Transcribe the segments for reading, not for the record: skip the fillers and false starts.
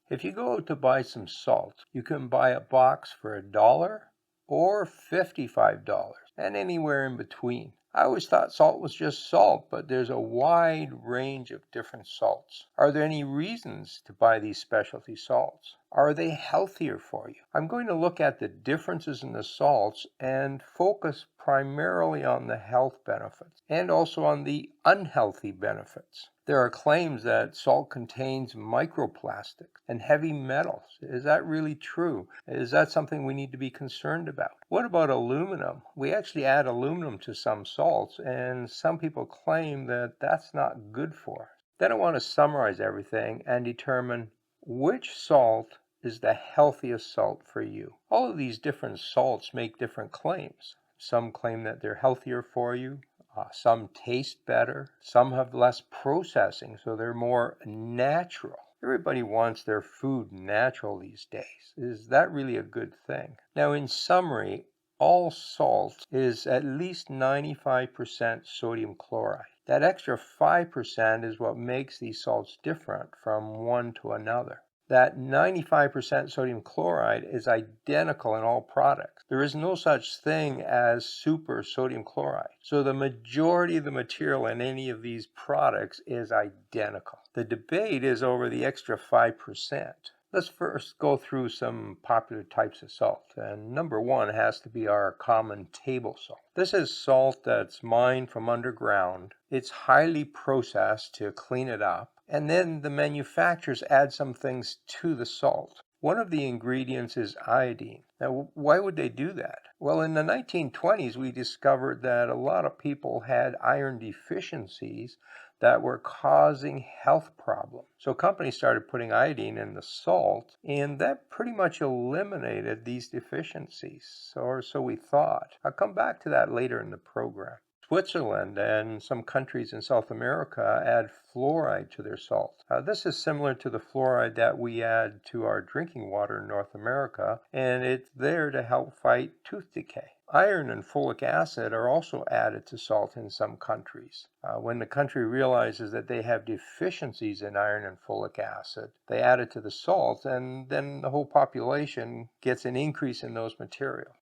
If you go out to buy some salt, you can buy a box for $1 or $55 and anywhere in between. I always thought salt was just salt, but there's a wide range of different salts. Are there any reasons to buy these specialty salts? Are they healthier for you? I'm going to look at the differences in the salts and focus primarily on the health benefits and also on the unhealthy benefits. There are claims that salt contains microplastics and heavy metals. Is that really true? Is that something we need to be concerned about? What about aluminum? We actually add aluminum to some salts, and some people claim that that's not good for us. Then I want to summarize everything and determine which salt is the healthiest salt for you. All of these different salts make different claims. Some claim that they're healthier for you. Some taste better. Some have less processing, so they're more natural. Everybody wants their food natural these days. Is that really a good thing? Now, in summary, all salt is at least 95% sodium chloride. That extra 5% is what makes these salts different from one to another. That 95% sodium chloride is identical in all products. There is no such thing as super sodium chloride. So the majority of the material in any of these products is identical. The debate is over the extra 5%. Let's first go through some popular types of salt. And number one has to be our common table salt. This is salt that's mined from underground. It's highly processed to clean it up. And then the manufacturers add some things to the salt. One of the ingredients is iodine. Now, why would they do that? Well, in the 1920s, we discovered that a lot of people had iron deficiencies that were causing health problems. So companies started putting iodine in the salt, and that pretty much eliminated these deficiencies, or so we thought. I'll come back to that later in the program. Switzerland and some countries in South America add fluoride to their salt. This is similar to the fluoride that we add to our drinking water in North America, and it's there to help fight tooth decay. Iron and folic acid are also added to salt in some countries. When the country realizes that they have deficiencies in iron and folic acid, they add it to the salt, and then the whole population gets an increase in those materials.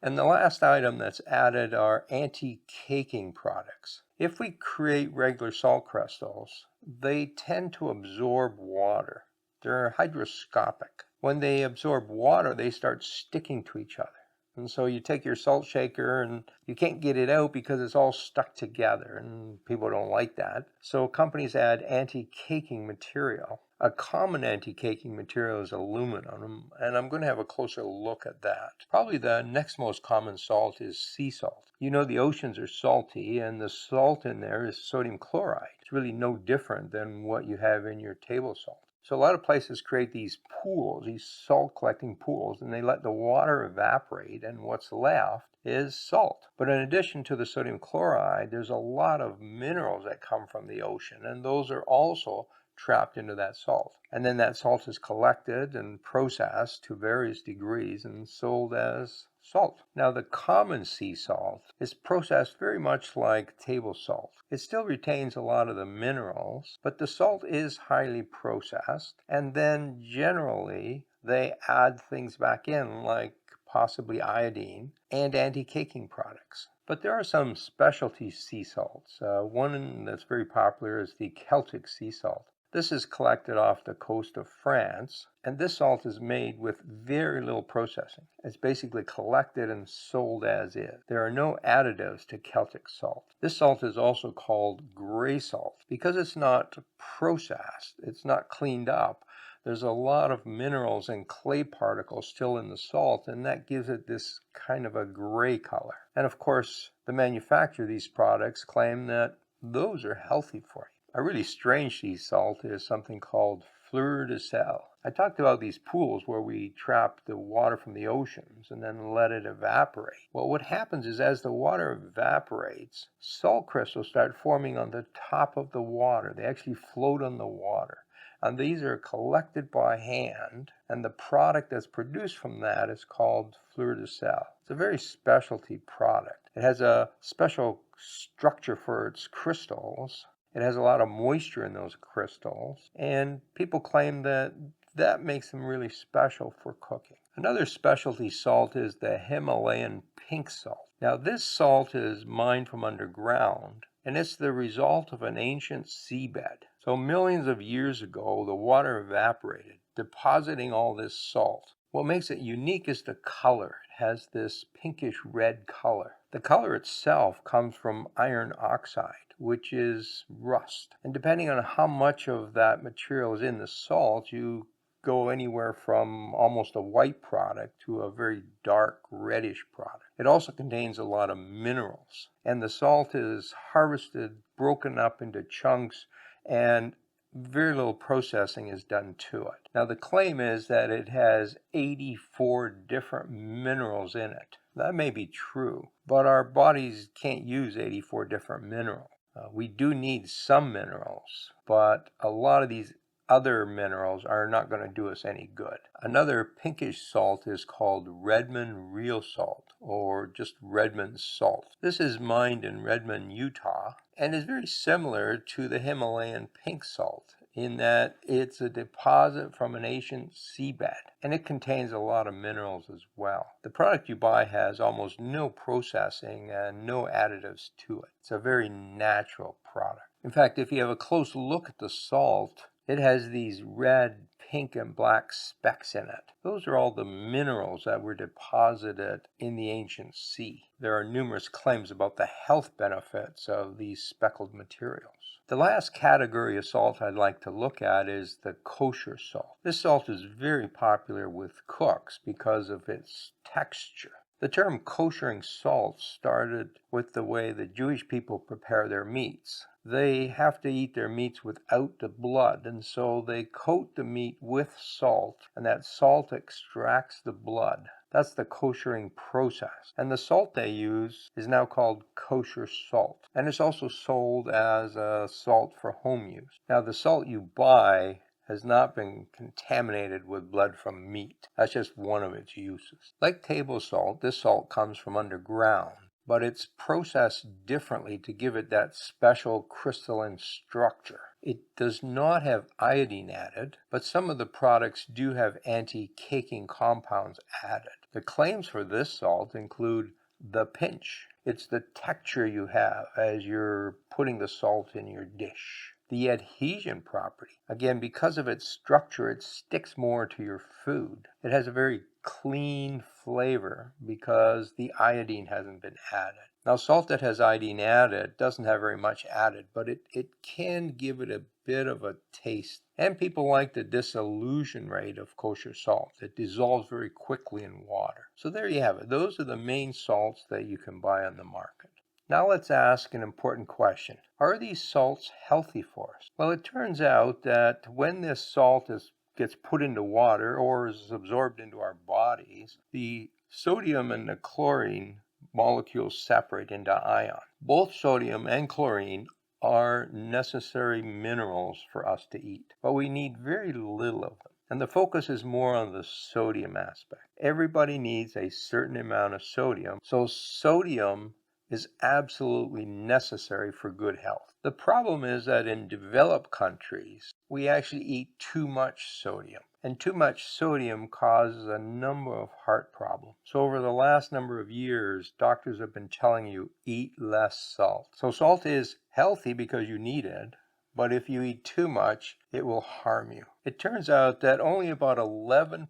And the last item that's added are anti-caking products. If we create regular salt crystals, they tend to absorb water. They're hygroscopic. When they absorb water, they start sticking to each other. And so you take your salt shaker and you can't get it out because it's all stuck together, and people don't like that. So companies add anti-caking material. A common anti-caking material is aluminum, and I'm going to have a closer look at that. Probably the next most common salt is sea salt. You know, the oceans are salty, and the salt in there is sodium chloride. It's really no different than what you have in your table salt. So a lot of places create these pools, these salt collecting pools, and they let the water evaporate, and what's left is salt. But in addition to the sodium chloride, there's a lot of minerals that come from the ocean, and those are also trapped into that salt. And then that salt is collected and processed to various degrees and sold as salt. Now, the common sea salt is processed very much like table salt. It still retains a lot of the minerals, but the salt is highly processed, and then generally they add things back in like possibly iodine and anti-caking products. But there are some specialty sea salts. One that's very popular is the Celtic sea salt. This is collected off the coast of France, and this salt is made with very little processing. It's basically collected and sold as is. There are no additives to Celtic salt. This salt is also called gray salt because it's not processed, it's not cleaned up. There's a lot of minerals and clay particles still in the salt, and that gives it this kind of a gray color. And of course, the manufacturer of these products claim that those are healthy for you. A really strange sea salt is something called fleur de sel. I talked about these pools where we trap the water from the oceans and then let it evaporate. Well, what happens is as the water evaporates, salt crystals start forming on the top of the water. They actually float on the water. And these are collected by hand, and the product that's produced from that is called fleur de sel. It's a very specialty product. It has a special structure for its crystals. It has a lot of moisture in those crystals, and people claim that That makes them really special for cooking. Another specialty salt is the Himalayan pink salt. Now, this salt is mined from underground, and it's the result of an ancient seabed. So millions of years ago, the water evaporated, depositing all this salt. What makes it unique is the color. It has this pinkish red color. The color itself comes from iron oxide, which is rust. And depending on how much of that material is in the salt, you go anywhere from almost a white product to a very dark reddish product. It also contains a lot of minerals, and the salt is harvested, broken up into chunks, and very little processing is done to it. Now, the claim is that it has 84 different minerals in it. That may be true, but our bodies can't use 84 different minerals. We do need some minerals, but a lot of these other minerals are not going to do us any good. Another pinkish salt is called Redmond real salt, or just Redmond salt. This is mined in Redmond, Utah, and is very similar to the Himalayan pink salt in that it's a deposit from an ancient seabed, and it contains a lot of minerals as well. The product you buy has almost no processing and no additives to it. It's a very natural product. In fact, if you have a close look at the salt, it has these red, pink, and black specks in it. Those are all the minerals that were deposited in the ancient sea. There are numerous claims about the health benefits of these speckled materials. The last category of salt I'd like to look at is the kosher salt. This salt is very popular with cooks because of its texture. The term koshering salt started with the way the Jewish people prepare their meats. They have to eat their meats without the blood, and so they coat the meat with salt, and that salt extracts the blood. That's the koshering process. And the salt they use is now called kosher salt. And it's also sold as a salt for home use. Now, the salt you buy has not been contaminated with blood from meat. That's just one of its uses. Like table salt, this salt comes from underground, but it's processed differently to give it that special crystalline structure. It does not have iodine added, but some of the products do have anti-caking compounds added. The claims for this salt include the pinch. It's the texture you have as you're putting the salt in your dish. The adhesion property, again, because of its structure, it sticks more to your food. It has a very clean flavor because the iodine hasn't been added. Now, salt that has iodine added doesn't have very much added, but it can give it a bit of a taste. And people like the dissolution rate of kosher salt. It dissolves very quickly in water. So there you have it. Those are the main salts that you can buy on the market. Now let's ask an important question. Are these salts healthy for us? Well, it turns out that when this salt gets put into water or is absorbed into our bodies, the sodium and the chlorine molecules separate into ions. Both sodium and chlorine are necessary minerals for us to eat, but we need very little of them. And the focus is more on the sodium aspect. Everybody needs a certain amount of sodium, so sodium is absolutely necessary for good health. The problem is that in developed countries, we actually eat too much sodium. And too much sodium causes a number of heart problems. So over the last number of years, doctors have been telling you, eat less salt. So salt is healthy because you need it, but if you eat too much, it will harm you. It turns out that only about 11%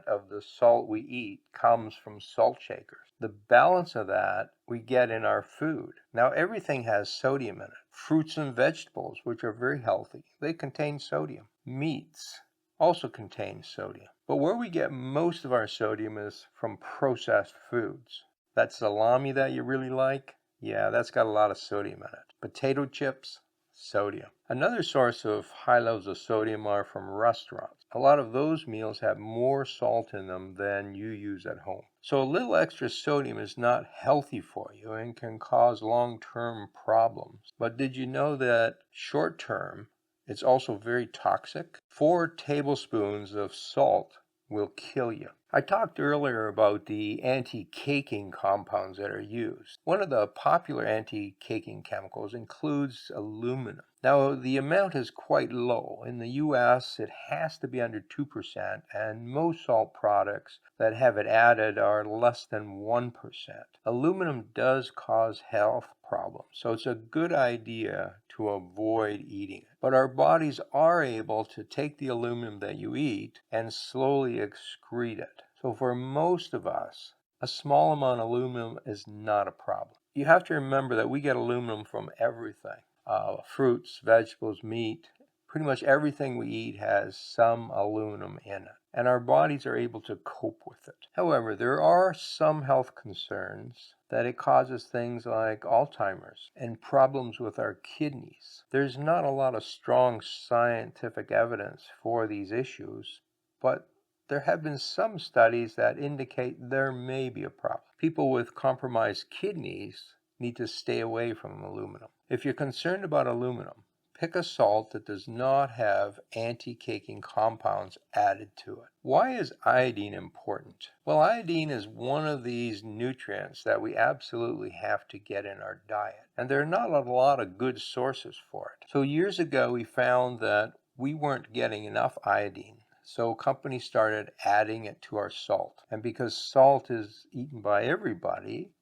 of the salt we eat comes from salt shakers. The balance of that we get in our food. Now, everything has sodium in it. Fruits and vegetables, which are very healthy, they contain sodium. Meats also contain sodium. But where we get most of our sodium is from processed foods. That salami that you really like, yeah, that's got a lot of sodium in it. Potato chips, sodium. Another source of high levels of sodium are from restaurants. A lot of those meals have more salt in them than you use at home. So a little extra sodium is not healthy for you and can cause long-term problems. But did you know that short-term, it's also very toxic? 4 tablespoons of salt will kill you. I talked earlier about the anti-caking compounds that are used. One of the popular anti-caking chemicals includes aluminum. Now, the amount is quite low. In the US, it has to be under 2%, and most salt products that have it added are less than 1%. Aluminum does cause health problems, so it's a good idea to avoid eating it. But our bodies are able to take the aluminum that you eat and slowly excrete it. So for most of us, a small amount of aluminum is not a problem. You have to remember that we get aluminum from everything. Fruits, vegetables, meat, pretty much everything we eat has some aluminum in it, and our bodies are able to cope with it. However, there are some health concerns that it causes things like Alzheimer's and problems with our kidneys. There's not a lot of strong scientific evidence for these issues, but there have been some studies that indicate there may be a problem. People with compromised kidneys need to stay away from aluminum. If you're concerned about aluminum, pick a salt that does not have anti-caking compounds added to it. Why is iodine important? Well, iodine is one of these nutrients that we absolutely have to get in our diet, and there are not a lot of good sources for it. So years ago, we found that we weren't getting enough iodine. So companies started adding it to our salt. And because salt is eaten by everybody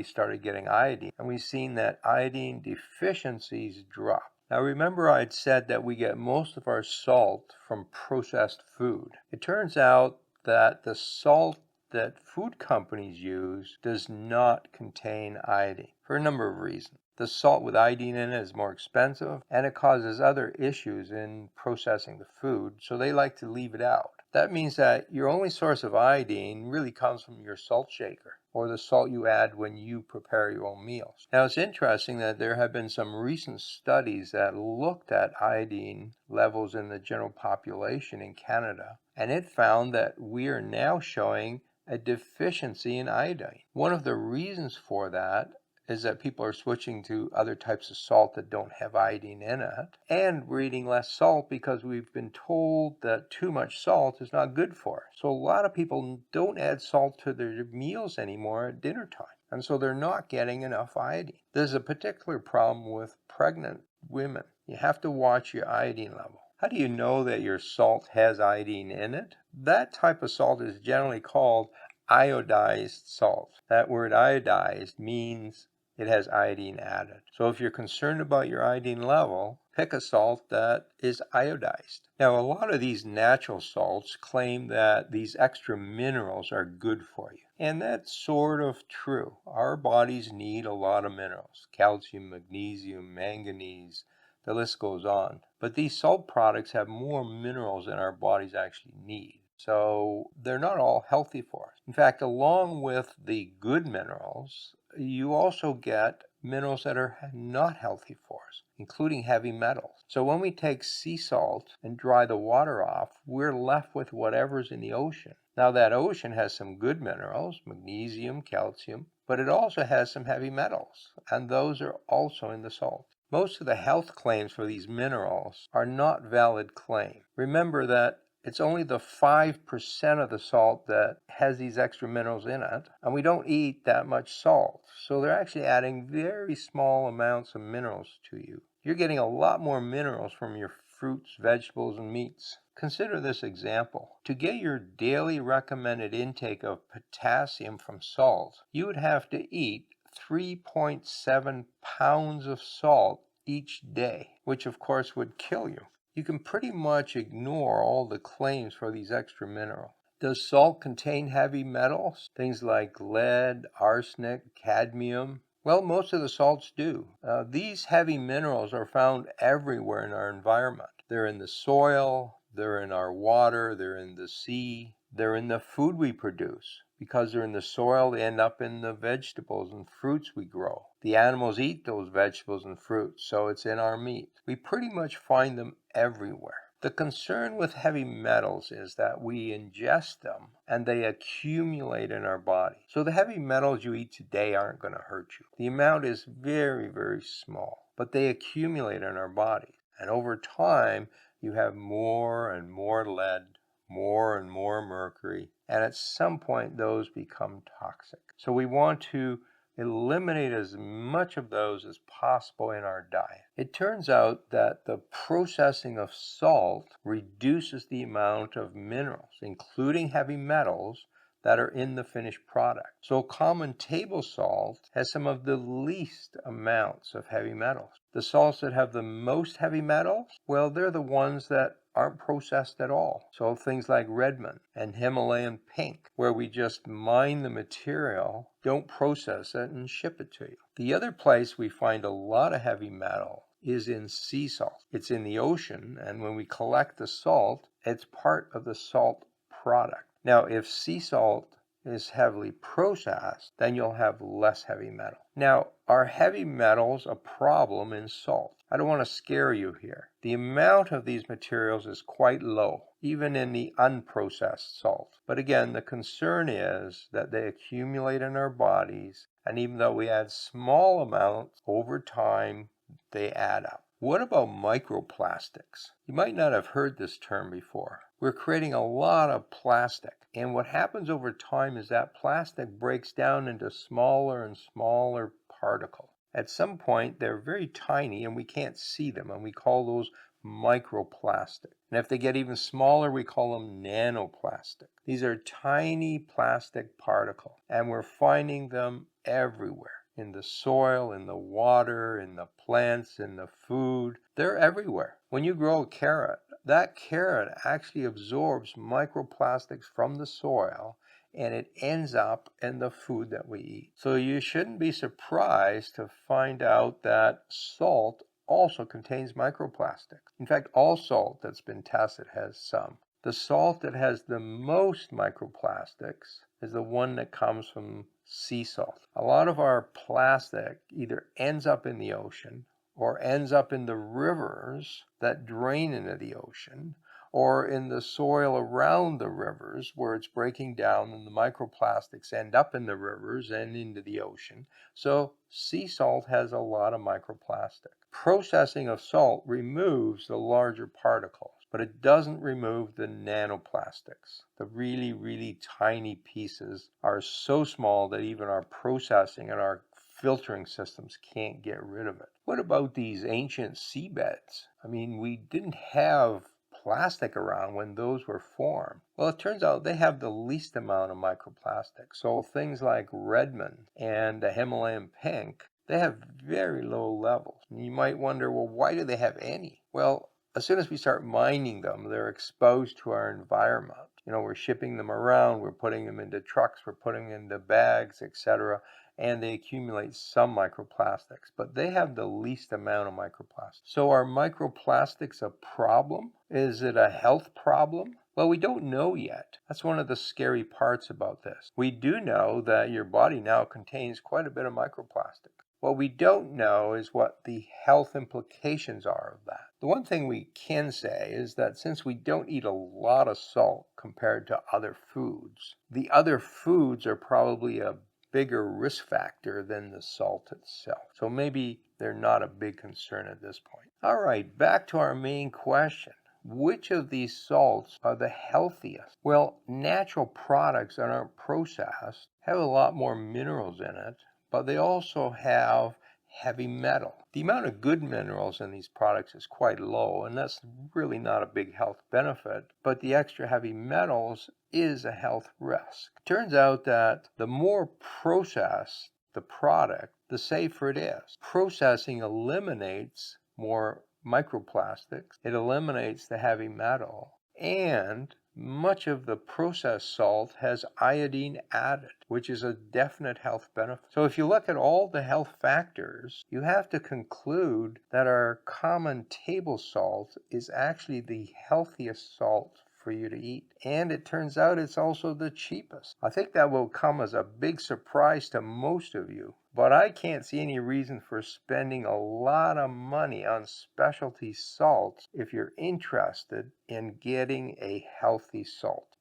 started getting iodine. And we've seen that iodine deficiencies drop. Now remember I'd said that we get most of our salt from processed food. It turns out that the salt that food companies use does not contain iodine for a number of reasons. The salt with iodine in it is more expensive, and it causes other issues in processing the food, so they like to leave it out. That means that your only source of iodine really comes from your salt shaker, or the salt you add when you prepare your own meals. Now, it's interesting that there have been some recent studies that looked at iodine levels in the general population in Canada, and it found that we are now showing a deficiency in iodine. One of the reasons for that is that people are switching to other types of salt that don't have iodine in it, and we're eating less salt because we've been told that too much salt is not good for us. So a lot of people don't add salt to their meals anymore at dinner time, and so they're not getting enough iodine. There's a particular problem with pregnant women. You have to watch your iodine level. How do you know that your salt has iodine in it? That type of salt is generally called iodized salt. That word iodized means it has iodine added. So if you're concerned about your iodine level, pick a salt that is iodized. Now, a lot of these natural salts claim that these extra minerals are good for you. And that's sort of true. Our bodies need a lot of minerals: calcium, magnesium, manganese, the list goes on. But these salt products have more minerals than our bodies actually need. So they're not all healthy for us. In fact, along with the good minerals, you also get minerals that are not healthy for us, including heavy metals. So when we take sea salt and dry the water off, we're left with whatever's in the ocean. Now that ocean has some good minerals, magnesium, calcium, but it also has some heavy metals, and those are also in the salt. Most of the health claims for these minerals are not valid claims. Remember that it's only the 5% of the salt that has these extra minerals in it, and we don't eat that much salt. So they're actually adding very small amounts of minerals to you. You're getting a lot more minerals from your fruits, vegetables, and meats. Consider this example. To get your daily recommended intake of potassium from salt, you would have to eat 3.7 pounds of salt each day, which of course would kill you. You can pretty much ignore all the claims for these extra minerals. Does salt contain heavy metals? Things like lead, arsenic, cadmium? Well, most of the salts do. These heavy minerals are found everywhere in our environment. They're in the soil, they're in our water, they're in the sea, they're in the food we produce. Because they're in the soil, they end up in the vegetables and fruits we grow. The animals eat those vegetables and fruits, so it's in our meat. We pretty much find them everywhere. The concern with heavy metals is that we ingest them and they accumulate in our body. So the heavy metals you eat today aren't going to hurt you. The amount is very, very small, but they accumulate in our bodies. And over time, you have more and more lead, more and more mercury, and at some point those become toxic. So we want to eliminate as much of those as possible in our diet. It turns out that the processing of salt reduces the amount of minerals, including heavy metals, that are in the finished product. So common table salt has some of the least amounts of heavy metals. The salts that have the most heavy metals, well, they're the ones that aren't processed at all. So things like Redmond and Himalayan pink, where we just mine the material, don't process it, and ship it to you. The other place we find a lot of heavy metal is in sea salt. It's in the ocean, and when we collect the salt, it's part of the salt product. Now, if sea salt is heavily processed, then you'll have less heavy metal. Now, are heavy metals a problem in salt? I don't want to scare you here. The amount of these materials is quite low, even in the unprocessed salt. But again, the concern is that they accumulate in our bodies, and even though we add small amounts, over time, they add up. What about microplastics? You might not have heard this term before. We're creating a lot of plastic, and what happens over time is that plastic breaks down into smaller and smaller particles. At some point, they're very tiny and we can't see them, and we call those microplastics. And if they get even smaller, we call them nanoplastic. These are tiny plastic particles, and we're finding them everywhere. In the soil, in the water, in the plants, in the food. They're everywhere. When you grow a carrot, that carrot actually absorbs microplastics from the soil, and it ends up in the food that we eat. So you shouldn't be surprised to find out that salt also contains microplastics. In fact, all salt that's been tested has some. The salt that has the most microplastics is the one that comes from sea salt. A lot of our plastic either ends up in the ocean or ends up in the rivers that drain into the ocean, or in the soil around the rivers where it's breaking down and the microplastics end up in the rivers and into the ocean. So sea salt has a lot of microplastic. Processing of salt removes the larger particles, but it doesn't remove the nanoplastics. The really, really tiny pieces are so small that even our processing and our filtering systems can't get rid of it. What about these ancient seabeds? I mean, we didn't have plastic around when those were formed. Well, it turns out they have the least amount of microplastics. So things like Redmond and the Himalayan pink, they have very low levels. And you might wonder, well, why do they have any? Well, as soon as we start mining them, they're exposed to our environment. We're shipping them around, we're putting them into trucks, we're putting them into bags, etc., and they accumulate some microplastics, but they have the least amount of microplastics. So are microplastics a problem? Is it a health problem? Well, we don't know yet. That's one of the scary parts about this. We do know that your body now contains quite a bit of microplastic. What we don't know is what the health implications are of that. The one thing we can say is that since we don't eat a lot of salt compared to other foods, the other foods are probably a bigger risk factor than the salt itself. So maybe they're not a big concern at this point. All right, back to our main question. Which of these salts are the healthiest? Well, natural products that aren't processed have a lot more minerals in it, but they also have heavy metal. The amount of good minerals in these products is quite low, and that's really not a big health benefit, but the extra heavy metals is a health risk. It turns out that the more processed the product, the safer it is. Processing eliminates more microplastics, it eliminates the heavy metal, and much of the processed salt has iodine added, which is a definite health benefit. So if you look at all the health factors, you have to conclude that our common table salt is actually the healthiest salt for you to eat. And it turns out it's also the cheapest. I think that will come as a big surprise to most of you, but I can't see any reason for spending a lot of money on specialty salts if you're interested in getting a healthy salt.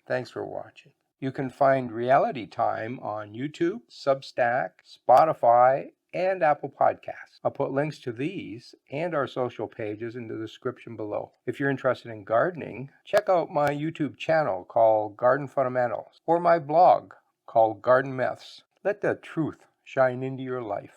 Thanks for watching. You can find Reality Time on YouTube, Substack, Spotify, and Apple Podcasts. I'll put links to these and our social pages in the description below. If you're interested in gardening, check out my YouTube channel called Garden Fundamentals or my blog called Garden Myths. Let the truth shine into your life.